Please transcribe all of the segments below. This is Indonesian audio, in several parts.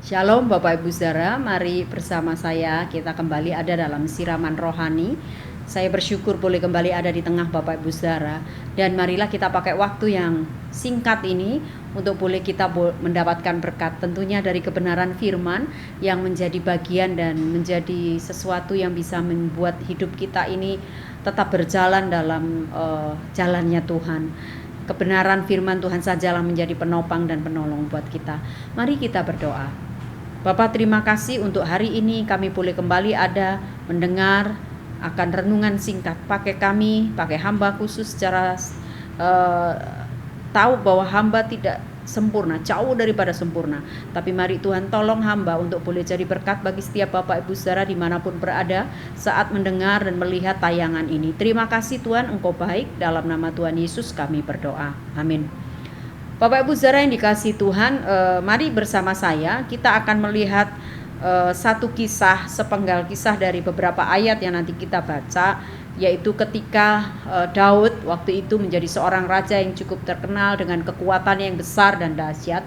Shalom Bapak Ibu Saudara, mari bersama saya kita kembali ada dalam siraman rohani. Saya bersyukur boleh kembali ada di tengah Bapak Ibu Saudara. Dan marilah kita pakai waktu yang singkat ini untuk boleh kita mendapatkan berkat tentunya dari kebenaran firman yang menjadi bagian dan menjadi sesuatu yang bisa membuat hidup kita ini tetap berjalan dalam jalannya Tuhan. Kebenaran firman Tuhan sajalah menjadi penopang dan penolong buat kita. Mari kita berdoa. Bapak, terima kasih untuk hari ini kami boleh kembali ada mendengar akan renungan singkat. Pakai hamba khusus secara tahu bahwa hamba tidak sempurna, jauh daripada sempurna. Tapi mari Tuhan tolong hamba untuk boleh jadi berkat bagi setiap Bapak Ibu Saudara dimanapun berada saat mendengar dan melihat tayangan ini. Terima kasih Tuhan, Engkau baik. Dalam nama Tuhan Yesus kami berdoa. Amin. Bapak Ibu Saudara yang dikasihi Tuhan, mari bersama saya kita akan melihat satu kisah, sepenggal kisah dari beberapa ayat yang nanti kita baca, yaitu ketika Daud waktu itu menjadi seorang raja yang cukup terkenal dengan kekuatan yang besar dan dahsyat.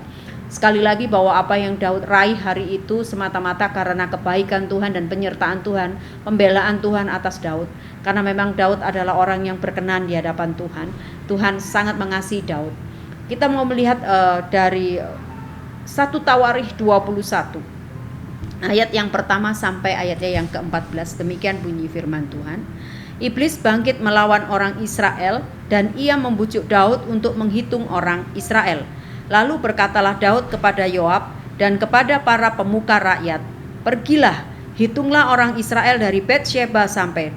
Sekali lagi bahwa apa yang Daud raih hari itu semata-mata karena kebaikan Tuhan dan penyertaan Tuhan, pembelaan Tuhan atas Daud. Karena memang Daud adalah orang yang berkenan di hadapan Tuhan. Tuhan sangat mengasihi Daud. Kita mau melihat dari 1 Tawarikh 21 ayat yang pertama sampai ayatnya yang ke-14. Demikian bunyi firman Tuhan. Iblis bangkit melawan orang Israel dan ia membujuk Daud untuk menghitung orang Israel. Lalu berkatalah Daud kepada Yoab dan kepada para pemuka rakyat, "Pergilah, hitunglah orang Israel dari Betsheba sampai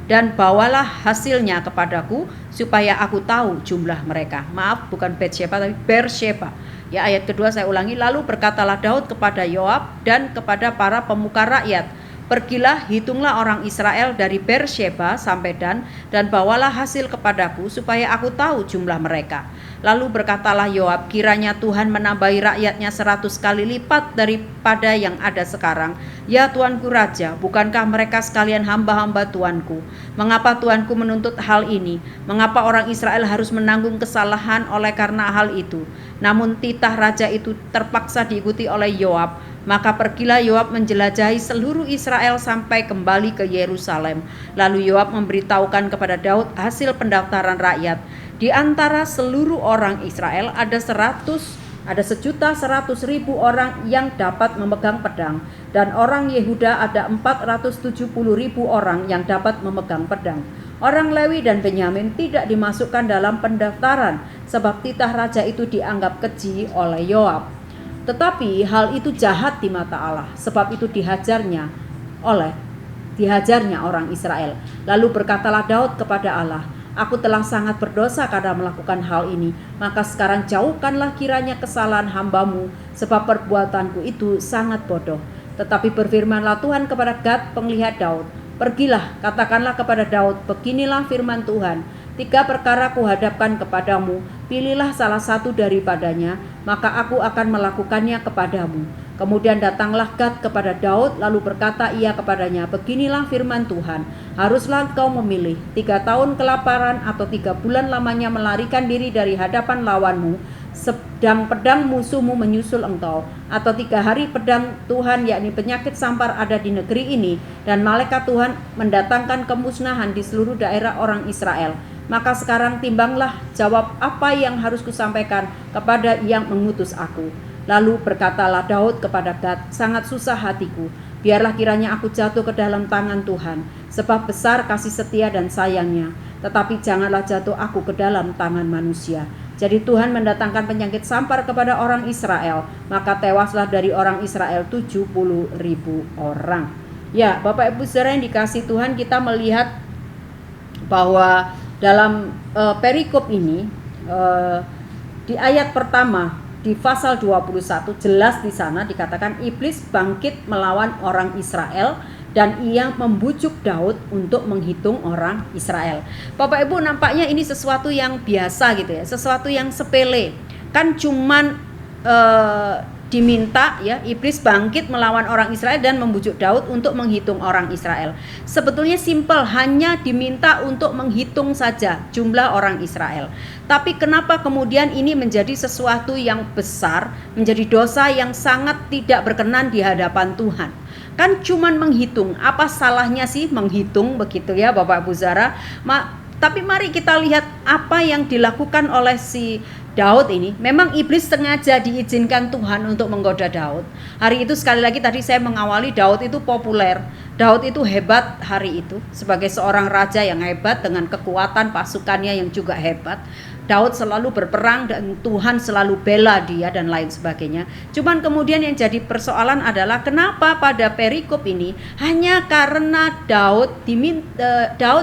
Dan bawalah hasilnya kepadaku supaya aku tahu jumlah mereka." Maaf, bukan Betsheba tapi Beersheba. Ya, ayat kedua saya ulangi. Lalu berkatalah Daud kepada Yoab dan kepada para pemuka rakyat, "Pergilah, hitunglah orang Israel dari Beersheba sampai Dan bawalah hasil kepadaku supaya aku tahu jumlah mereka." Lalu berkatalah Yoab, "Kiranya Tuhan menambahi rakyatnya 100 kali lipat daripada yang ada sekarang. Ya Tuanku Raja, bukankah mereka sekalian hamba-hamba Tuanku? Mengapa Tuanku menuntut hal ini? Mengapa orang Israel harus menanggung kesalahan oleh karena hal itu?" Namun titah raja itu terpaksa diikuti oleh Yoab. Maka pergilah Yoab menjelajahi seluruh Israel sampai kembali ke Yerusalem. Lalu Yoab memberitahukan kepada Daud hasil pendaftaran rakyat. Di antara seluruh orang Israel ada 1.100.000 orang yang dapat memegang pedang, dan orang Yehuda ada 470.000 orang yang dapat memegang pedang. Orang Lewi dan Benyamin tidak dimasukkan dalam pendaftaran, sebab titah raja itu dianggap keji oleh Yoab. Tetapi hal itu jahat di mata Allah, sebab itu dihajarnya orang Israel. Lalu berkatalah Daud kepada Allah, "Aku telah sangat berdosa karena melakukan hal ini. Maka sekarang jauhkanlah kiranya kesalahan hambamu, sebab perbuatanku itu sangat bodoh." Tetapi berfirmanlah Tuhan kepada Gad penglihat Daud, "Pergilah, katakanlah kepada Daud, beginilah firman Tuhan, 3 perkara kuhadapkan kepadamu, pilihlah salah satu daripadanya, maka aku akan melakukannya kepadamu." Kemudian datanglah Gad kepada Daud, lalu berkata ia kepadanya, "Beginilah firman Tuhan, haruslah engkau memilih 3 tahun kelaparan atau 3 bulan lamanya melarikan diri dari hadapan lawanmu, sedang pedang musuhmu menyusul engkau, atau 3 hari pedang Tuhan yakni penyakit sampar ada di negeri ini, dan malaikat Tuhan mendatangkan kemusnahan di seluruh daerah orang Israel. Maka sekarang timbanglah, jawab apa yang harus kusampaikan kepada yang mengutus aku." Lalu berkatalah Daud kepada Gad, "Sangat susah hatiku, biarlah kiranya aku jatuh ke dalam tangan Tuhan, sebab besar kasih setia dan sayangnya, tetapi janganlah jatuh aku ke dalam tangan manusia." Jadi Tuhan mendatangkan penyakit sampar kepada orang Israel, maka tewaslah dari orang Israel 70.000 orang. Ya, Bapak Ibu Saudara yang dikasihi Tuhan, kita melihat bahwa dalam perikop ini di ayat pertama di pasal 21 jelas di sana dikatakan iblis bangkit melawan orang Israel dan ia membujuk Daud untuk menghitung orang Israel. Bapak Ibu, nampaknya ini sesuatu yang biasa gitu ya, sesuatu yang sepele. Kan cuman diminta ya, iblis bangkit melawan orang Israel dan membujuk Daud untuk menghitung orang Israel. Sebetulnya simpel, hanya diminta untuk menghitung saja jumlah orang Israel. Tapi kenapa kemudian ini menjadi sesuatu yang besar, menjadi dosa yang sangat tidak berkenan di hadapan Tuhan? Kan cuman menghitung, apa salahnya sih menghitung begitu ya Bapak Ibu Saudara? Tapi mari kita lihat apa yang dilakukan oleh si Daud ini. Memang iblis sengaja diizinkan Tuhan untuk menggoda Daud. Hari itu sekali lagi tadi saya mengawali, Daud itu populer. Daud itu hebat hari itu sebagai seorang raja yang hebat dengan kekuatan pasukannya yang juga hebat. Daud selalu berperang dan Tuhan selalu bela dia dan lain sebagainya. Cuman kemudian yang jadi persoalan adalah kenapa pada perikop ini hanya karena Daud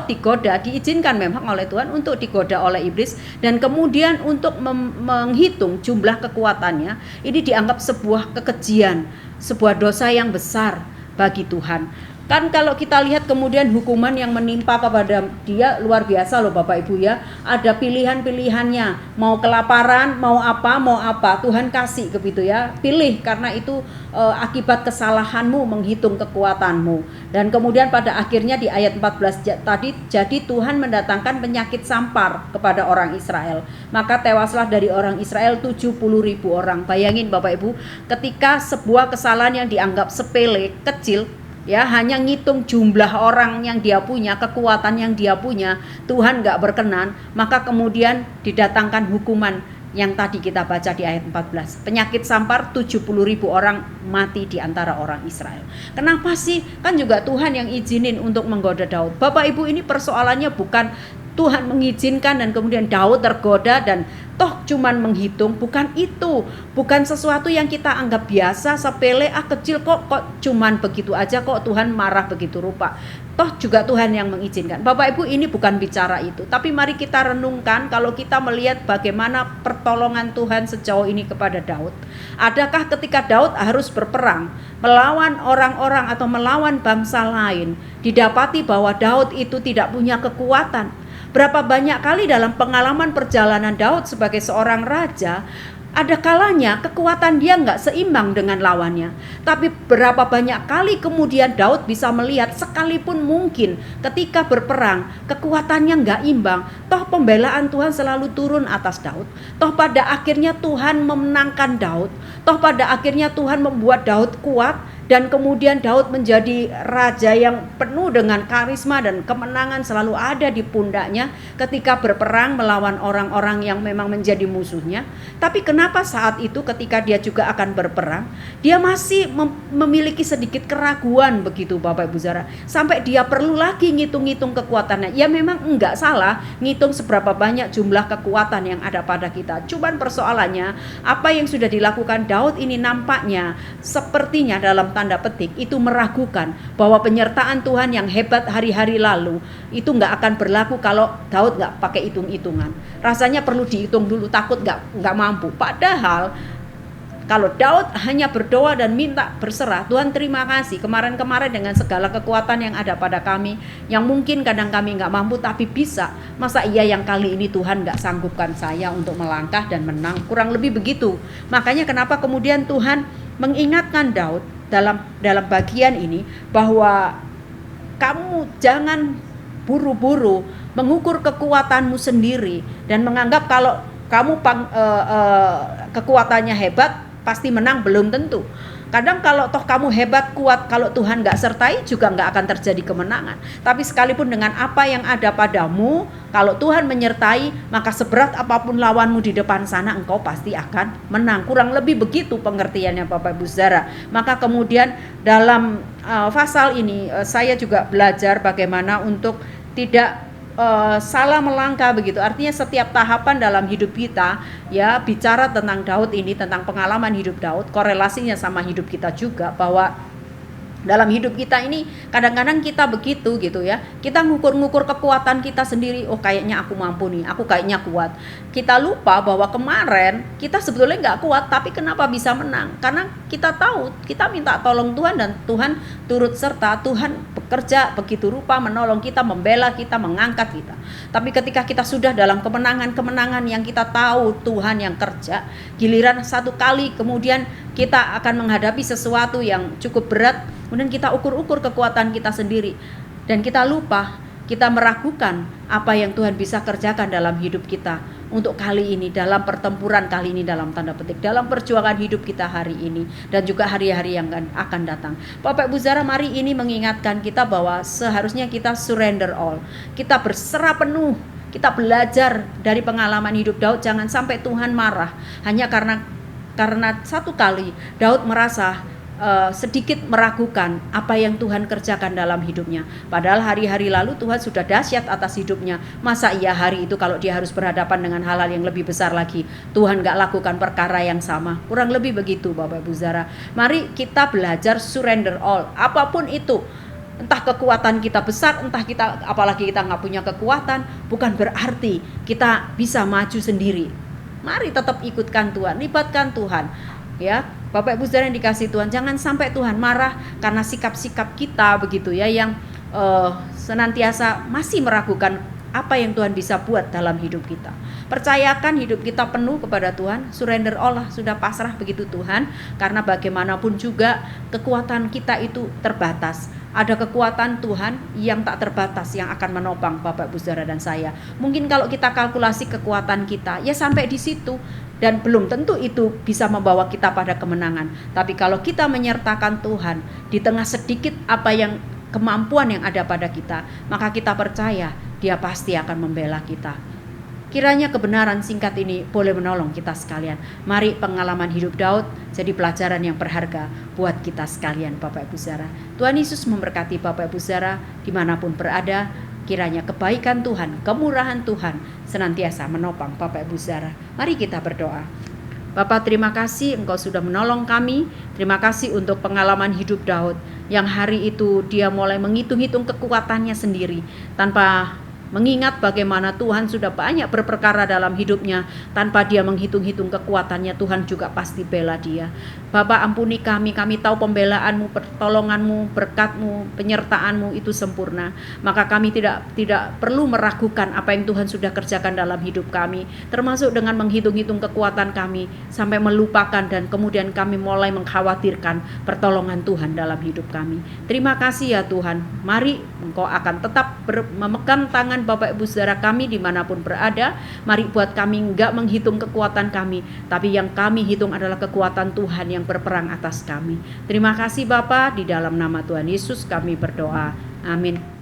digoda, diizinkan memang oleh Tuhan untuk digoda oleh iblis, dan kemudian untuk menghitung jumlah kekuatannya, ini dianggap sebuah kekejian, sebuah dosa yang besar bagi Tuhan. Kan kalau kita lihat kemudian hukuman yang menimpa kepada dia luar biasa loh Bapak Ibu ya. Ada pilihan-pilihannya, mau kelaparan, mau apa, Tuhan kasih begitu ya. Pilih, karena itu akibat kesalahanmu menghitung kekuatanmu. Dan kemudian pada akhirnya di ayat 14 tadi, jadi Tuhan mendatangkan penyakit sampar kepada orang Israel. Maka tewaslah dari orang Israel 70.000 orang. Bayangin Bapak Ibu, ketika sebuah kesalahan yang dianggap sepele, kecil, ya, hanya ngitung jumlah orang yang dia punya, kekuatan yang dia punya, Tuhan gak berkenan, maka kemudian didatangkan hukuman yang tadi kita baca di ayat 14. Penyakit sampar, 70.000 orang mati di antara orang Israel. Kenapa sih? Kan juga Tuhan yang izinin untuk menggoda Daud. Bapak Ibu, ini persoalannya bukan Tuhan mengizinkan dan kemudian Daud tergoda dan toh cuman menghitung, bukan itu. Bukan sesuatu yang kita anggap biasa, sepele, kecil kok cuman begitu aja kok Tuhan marah begitu rupa. Toh juga Tuhan yang mengizinkan. Bapak Ibu, ini bukan bicara itu. Tapi mari kita renungkan kalau kita melihat bagaimana pertolongan Tuhan sejauh ini kepada Daud. Adakah ketika Daud harus berperang melawan orang-orang atau melawan bangsa lain, didapati bahwa Daud itu tidak punya kekuatan? Berapa banyak kali dalam pengalaman perjalanan Daud sebagai seorang raja, ada kalanya kekuatan dia nggak seimbang dengan lawannya. Tapi berapa banyak kali kemudian Daud bisa melihat, sekalipun mungkin ketika berperang kekuatannya nggak imbang, toh pembelaan Tuhan selalu turun atas Daud. Toh pada akhirnya Tuhan memenangkan Daud. Toh pada akhirnya Tuhan membuat Daud kuat. Dan kemudian Daud menjadi raja yang penuh dengan karisma dan kemenangan selalu ada di pundaknya ketika berperang melawan orang-orang yang memang menjadi musuhnya. Tapi kenapa saat itu ketika dia juga akan berperang, dia masih memiliki sedikit keraguan begitu Bapak Ibu Saudara. Sampai dia perlu lagi ngitung-ngitung kekuatannya. Ya memang enggak salah ngitung seberapa banyak jumlah kekuatan yang ada pada kita. Cuman persoalannya, apa yang sudah dilakukan Daud ini nampaknya sepertinya dalam tanda petik itu meragukan bahwa penyertaan Tuhan yang hebat hari-hari lalu itu nggak akan berlaku kalau Daud nggak pakai hitung-hitungan. Rasanya perlu dihitung dulu, takut nggak mampu. Padahal kalau Daud hanya berdoa dan minta berserah, Tuhan terima kasih kemarin-kemarin dengan segala kekuatan yang ada pada kami, yang mungkin kadang kami nggak mampu tapi bisa. Masa iya yang kali ini Tuhan nggak sanggupkan saya untuk melangkah dan menang? Kurang lebih begitu. Makanya kenapa kemudian Tuhan mengingatkan Daud dalam bagian ini bahwa kamu jangan buru-buru mengukur kekuatanmu sendiri dan menganggap kalau kamu kekuatannya hebat pasti menang, belum tentu. Kadang kalau toh kamu hebat, kuat, kalau Tuhan gak sertai juga gak akan terjadi kemenangan. Tapi sekalipun dengan apa yang ada padamu, kalau Tuhan menyertai, maka seberat apapun lawanmu di depan sana, engkau pasti akan menang. Kurang lebih begitu pengertiannya Bapak Ibu Saudara. Maka kemudian dalam pasal ini saya juga belajar bagaimana untuk tidak salah melangkah begitu. Artinya setiap tahapan dalam hidup kita, ya, bicara tentang Daud ini, tentang pengalaman hidup Daud, korelasinya sama hidup kita juga, bahwa Dalam hidup kita ini kadang-kadang kita begitu gitu ya. Kita ngukur-ngukur kekuatan kita sendiri. Oh, kayaknya aku mampu nih, aku kayaknya kuat. Kita lupa bahwa kemarin kita sebetulnya nggak kuat, tapi kenapa bisa menang? Karena kita tahu, kita minta tolong Tuhan dan Tuhan turut serta. Tuhan bekerja begitu rupa menolong kita, membela kita, mengangkat kita. Tapi ketika kita sudah dalam kemenangan-kemenangan yang kita tahu Tuhan yang kerja, giliran satu kali kemudian kita akan menghadapi sesuatu yang cukup berat, kemudian kita ukur-ukur kekuatan kita sendiri dan kita lupa, kita meragukan apa yang Tuhan bisa kerjakan dalam hidup kita untuk kali ini, dalam pertempuran kali ini, dalam tanda petik, dalam perjuangan hidup kita hari ini dan juga hari-hari yang akan datang. Bapak Ibu Saudara, mari ini mengingatkan kita bahwa seharusnya kita surrender all, kita berserah penuh. Kita belajar dari pengalaman hidup Daud, jangan sampai Tuhan marah hanya karena satu kali Daud merasa sedikit meragukan apa yang Tuhan kerjakan dalam hidupnya. Padahal hari-hari lalu Tuhan sudah dahsyat atas hidupnya. Masa iya hari itu kalau dia harus berhadapan dengan hal-hal yang lebih besar lagi, Tuhan gak lakukan perkara yang sama? Kurang lebih begitu Bapak Ibu Saudara. Mari kita belajar surrender all, apapun itu. Entah kekuatan kita besar, entah kita, apalagi kita gak punya kekuatan, bukan berarti kita bisa maju sendiri. Mari tetap ikutkan Tuhan, libatkan Tuhan. Ya, Bapak Ibu Saudara yang dikasih Tuhan, jangan sampai Tuhan marah karena sikap-sikap kita begitu ya, yang senantiasa masih meragukan apa yang Tuhan bisa buat dalam hidup kita. Percayakan hidup kita penuh kepada Tuhan, surrender all lah, sudah pasrah begitu Tuhan, karena bagaimanapun juga kekuatan kita itu terbatas. Ada kekuatan Tuhan yang tak terbatas yang akan menopang Bapak Ibu Saudara dan saya. Mungkin kalau kita kalkulasi kekuatan kita, ya sampai di situ, dan belum tentu itu bisa membawa kita pada kemenangan. Tapi kalau kita menyertakan Tuhan di tengah sedikit apa yang kemampuan yang ada pada kita, maka kita percaya Dia pasti akan membela kita. Kiranya kebenaran singkat ini boleh menolong kita sekalian. Mari pengalaman hidup Daud jadi pelajaran yang berharga buat kita sekalian Bapak Ibu Saudara. Tuhan Yesus memberkati Bapak Ibu Saudara dimanapun berada. Kiranya kebaikan Tuhan, kemurahan Tuhan senantiasa menopang Bapak Ibu Saudara. Mari kita berdoa. Bapa, terima kasih Engkau sudah menolong kami. Terima kasih untuk pengalaman hidup Daud yang hari itu dia mulai menghitung-hitung kekuatannya sendiri tanpa mengingat bagaimana Tuhan sudah banyak berperkara dalam hidupnya. Tanpa dia menghitung-hitung kekuatannya, Tuhan juga pasti bela dia. Bapa, ampuni kami tahu pembelaanmu, pertolonganmu, berkatmu, penyertaanmu itu sempurna. Maka kami tidak perlu meragukan apa yang Tuhan sudah kerjakan dalam hidup kami, termasuk dengan menghitung-hitung kekuatan kami sampai melupakan dan kemudian kami mulai mengkhawatirkan pertolongan Tuhan dalam hidup kami. Terima kasih ya Tuhan. Mari Engkau akan tetap memegang tangan Bapak Ibu Saudara kami dimanapun berada. Mari buat kami enggak menghitung kekuatan kami, tapi yang kami hitung adalah kekuatan Tuhan yang berperang atas kami. Terima kasih Bapa, di dalam nama Tuhan Yesus kami berdoa. Amin.